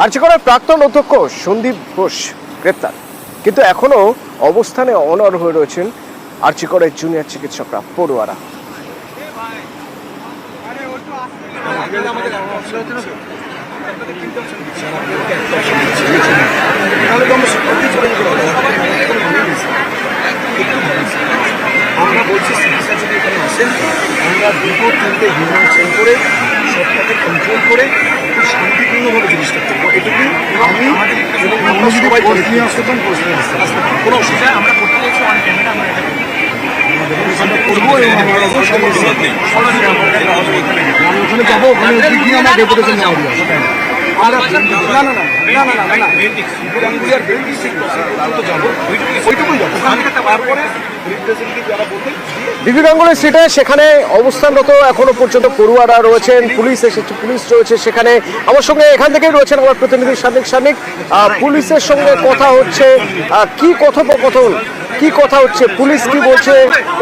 আর্চিকরের প্রাক্তন অধ্যক্ষ সন্দীপ ঘোষ গ্রেপ্তার, কিন্তু এখনো অবস্থানে অনড় হয়ে রয়েছেন আর্চিকরের জুনিয়র চিকিৎসকরা, পড়ুয়ারা। আমরা বলছি চিকিৎসা যদি এখানে আসেন, আমরা দুটো তিনটে হিউম্যান চেঞ্জ করে সবটাকে কন্ট্রোল করে খুব শান্তিপূর্ণভাবে জিনিসটা করবো। এটুকুই আমি এবং আমরা সবাই আসতে পারেন, কোনো অসুবিধা আমরা করতে চাইছি অন ক্যামেরা, আমরা এটা করবো এবং আমরা ওখানে যাবো, ওখানে গিয়ে আমরা ডেপুটেশন নেওয়া হবে। ডিবি গাঙ্গুলি স্ট্রিটে সেখানে অবস্থানরত এখনো পর্যন্ত পড়ুয়ারা রয়েছেন, পুলিশ এসেছে, পুলিশ রয়েছে সেখানে। আমার সঙ্গে এখান থেকেই রয়েছেন আমার প্রতিনিধি সানিক। পুলিশের সঙ্গে কথা হচ্ছে, কি কথোপকথন, কি কথা হচ্ছে, পুলিশ কি বলছে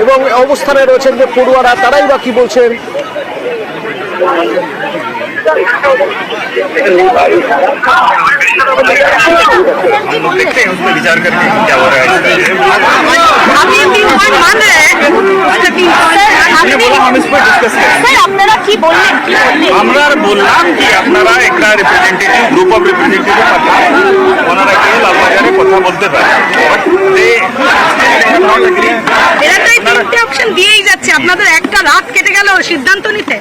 এবং অবস্থানে রয়েছেন যে পড়ুয়ারা, তারাই বা কি বলছেন? देखते हैं उसमें विचार करके क्या हो रहा है। আমরা বললাম যে আপনারা একটা রিপ্রেজেন্টেটিভ, গ্রুপ অফ রিপ্রেজেন্টেটিভ পাঠান, ওনারা গিয়ে লালবাজারে কথা বলতে পারে। অপশন দিয়েই যাচ্ছে, আপনাদের একটা রাত কেটে গেল সিদ্ধান্ত নিতে।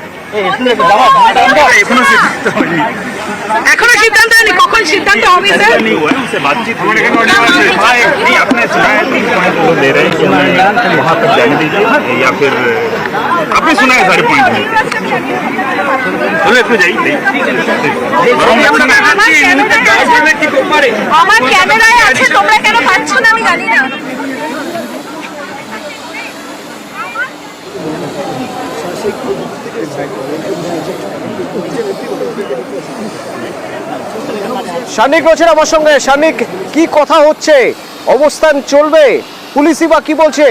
এখনো সিদ্ধান্ত হয়নি, কখন সিদ্ধান্ত হবে স্যার? बातचीत आपने सुना है, 3 पॉइंट वो दे रहे हैं कि हमें वहाँ तक जाने दीजिए, या फिर आपने सुना है सारे पॉइंट बोले तो जाइए। আমার ক্যামেরায় আছে, তোমরা কেন পাচ্ছ না আমি জানি না। সানিক রয়েছেন আমার সঙ্গে। সানিক, কি কথা হচ্ছে, অবস্থান চলবে, পুলিশই বা কি বলছে?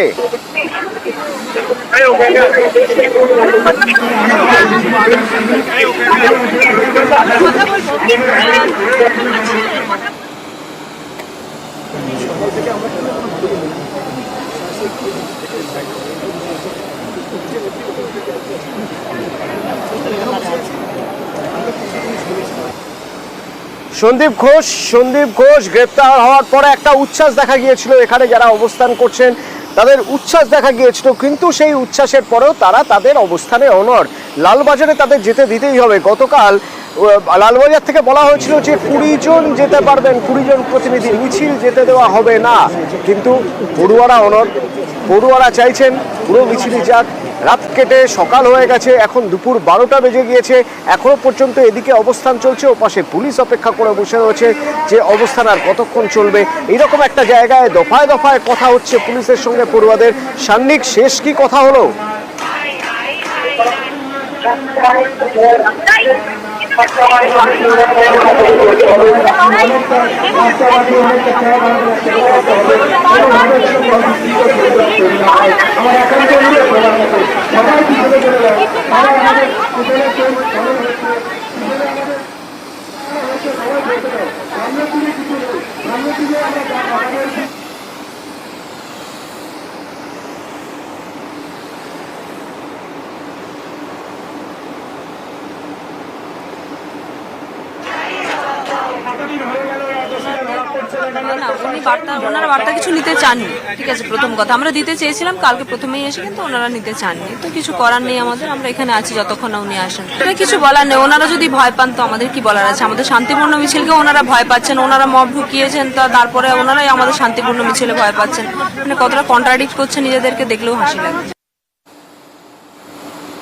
সন্দীপ ঘোষ গ্রেপ্তার হওয়ার পরে একটা উচ্ছ্বাস দেখা গিয়েছিল, এখানে যারা অবস্থান করছেন তাদের উচ্ছ্বাস দেখা গিয়েছিল, কিন্তু সেই উচ্ছ্বাসের পরেও তারা তাদের অবস্থানে অনড়। লালবাজারে তাদের যেতে দিতেই হবে। গতকাল লালবাজার থেকে বলা হয়েছিল যে 20 জন যেতে পারবেন, 20 জন প্রতিনিধি, মিছিল যেতে দেওয়া হবে না, কিন্তু পড়ুয়ারা অনড়। পড়ুয়ারা চাইছেন পুরো মিছিলই যাক। রাত কেটে সকাল হয়ে গেছে, এখন দুপুর 12টা বেজে গিয়েছে, এখনো পর্যন্ত এদিকে অবস্থান চলছে, ও পাশে পুলিশ অপেক্ষা করে বসে রয়েছে যে অবস্থান আর কতক্ষণ চলবে। এইরকম একটা জায়গায় দফায় দফায় কথা হচ্ছে পুলিশের সঙ্গে পড়ুয়াদের। সান্নিক, শেষ কি কথা হলো? ওনারা বার্তা কিছু নিতে চাননি, ঠিক আছে, প্রথম কথা আমরা দিতে চেয়েছিলাম কালকে প্রথমেই এসে, কিন্তু ওনারা নিতে চাননি। তো কিছু করার নেই আমাদের, আমরা এখানে আছি যতক্ষণ না উনি আসেন। এটা কিছু বলার নেই, ওনারা যদি ভয় পান তো আমাদের কি বলার আছে? আমাদের শান্তিপূর্ণ মিছিলকে ওনারা ভয় পাচ্ছেন, ওনারা মব ঢুকিয়েছেন, তারপরে ওনারাই আমাদের শান্তিপূর্ণ মিছিলে ভয় পাচ্ছেন। মানে কতটা কন্ট্রাডিক্ট করছে নিজেদেরকে, দেখলেও হাসি লাগে।